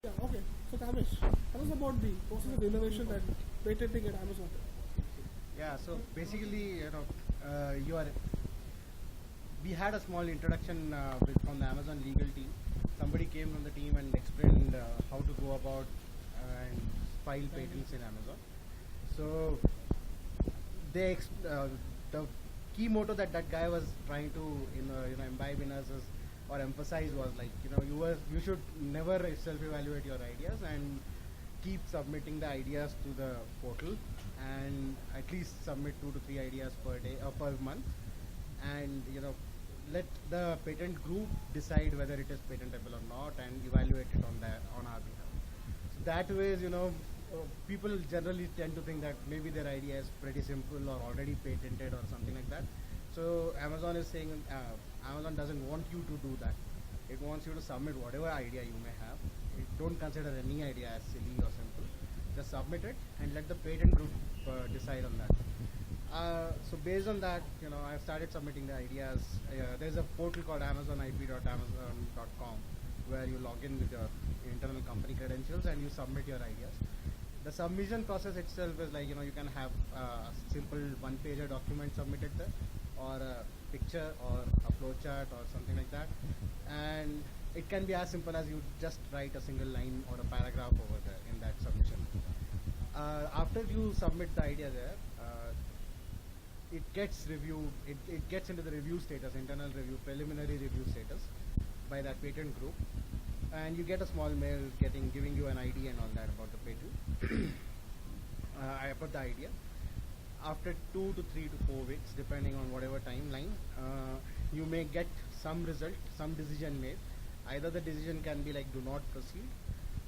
Yeah, okay. So Kamesh, tell us about the process of innovation and patenting at Amazon. Yeah, so basically, we had a small introduction from the Amazon legal team. Somebody came from the team and explained how to go about and file patents in Amazon. So the key motto that guy was trying to imbibe in us or emphasize was like you should never self-evaluate your ideas and keep submitting the ideas to the portal and at least submit 2 to 3 ideas per day or per month, and let the patent group decide whether it is patentable or not and evaluate it on our behalf. So that way, people generally tend to think that maybe their idea is pretty simple or already patented or something like that. So Amazon is saying Amazon doesn't want you to do that. It wants you to submit whatever idea you may have. Don't consider any idea as silly or simple. Just submit it and let the patent group decide on that. So based on that, I've started submitting the ideas. There's a portal called amazonip.amazon.com where you log in with your internal company credentials and you submit your ideas. The submission process itself is like, you can have a simple one-pager document submitted there, or a picture or a flowchart or something like that. And it can be as simple as you just write a single line or a paragraph over there in that submission. After you submit the idea there, it gets reviewed, it gets into the review status, internal review, preliminary review status by that patent group, and you get a small mail giving you an ID and all that about the patent. I put the idea. After 2 to 3 to 4 weeks, depending on whatever timeline, you may get some result, some decision made. Either the decision can be like do not proceed,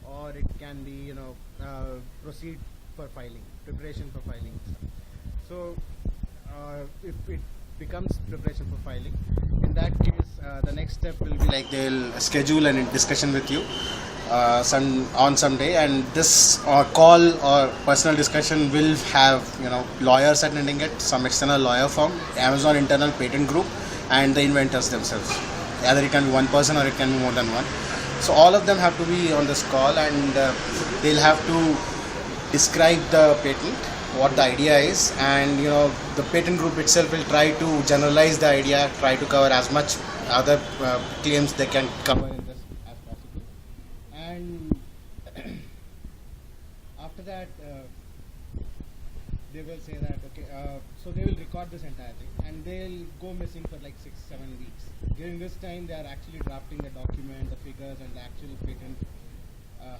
or it can be proceed for filing, preparation for filing. So if it becomes preparation for filing, in that case the next step will be like they'll schedule a discussion with you on some day, and this call or personal discussion will have lawyers attending it, some external lawyer firm, Amazon internal patent group, and the inventors themselves. Either it can be one person or it can be more than one. So all of them have to be on this call, and they'll have to describe the patent, what the idea is, and the patent group itself will try to generalize the idea, try to cover as much other claims they can cover in this as possible. And after that they will say that okay, so they will record this entire thing and they'll go missing for like 6-7 weeks. During this time they are actually drafting the document, the figures and the actual patent,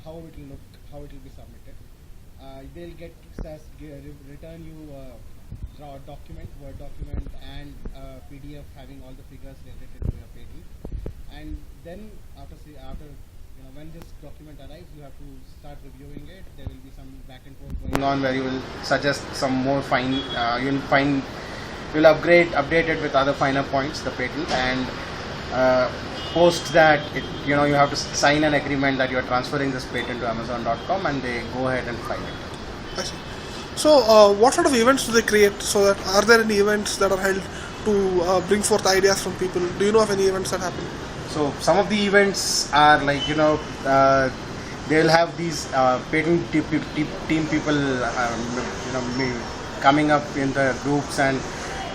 how it will look, how it will be submitted. They'll return you a document, Word document, and PDF having all the figures related to your patent. And then after when this document arrives, you have to start reviewing it. There will be some back and forth going on where you will suggest some more fine. You'll update it with other finer points, the patent, and post that you have to sign an agreement that you are transferring this patent to Amazon.com, and they go ahead and file it. I see. So what sort of events do they create? So that are there any events that are held to bring forth ideas from people? Do you know of any events that happen? So some of the events are like they'll have these patent team people coming up in the groups and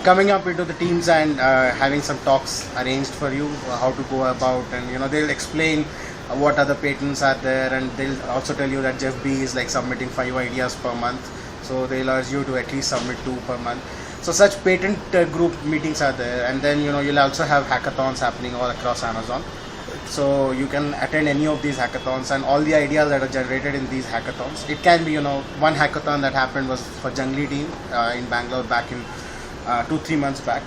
coming up into the teams and having some talks arranged for you, how to go about, and they'll explain what other patents are there, and they'll also tell you that Jeff B is like submitting 5 ideas per month, so they'll urge you to at least submit 2 per month. So such patent group meetings are there, and then you'll also have hackathons happening all across Amazon. So you can attend any of these hackathons, and all the ideas that are generated in these hackathons. It can be one hackathon that happened was for Jungly team in Bangalore back in 2-3 months back.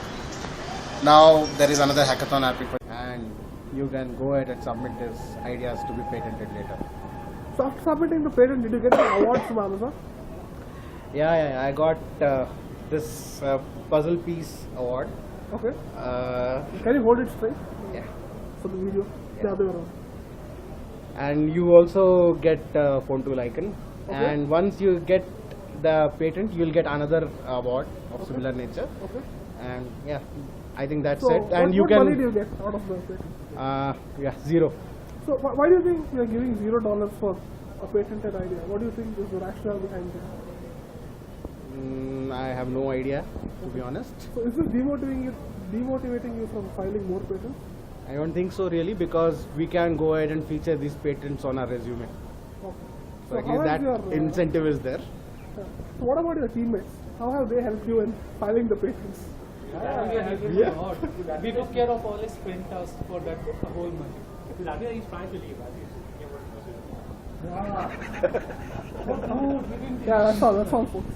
Now there is another hackathon happening, and you can go ahead and submit these ideas to be patented later. So after submitting the patent, did you get an award from Amazon? Yeah, I got this puzzle piece award. Okay. Can you hold it straight? Yeah. For the video? Yeah. The other way around. And you also get phone tool icon. Okay. And once you get the patent, you will get another award of similar nature. Okay. And yeah, I think that's So it. And what you can. money do you get out of the patent? Yeah, 0. So why do you think we are giving $0 for a patented idea? What do you think is the rationale behind it? I have no idea, to be honest. So is this demotivating you from filing more patents? I don't think so really, because we can go ahead and feature these patents on our resume. Okay. So at how least has that your, incentive is there. so what about your teammates? How have they helped you in filing the patents? We took care of all his sprint tasks for that whole month. He's trying to leave. Yeah, that's all folks.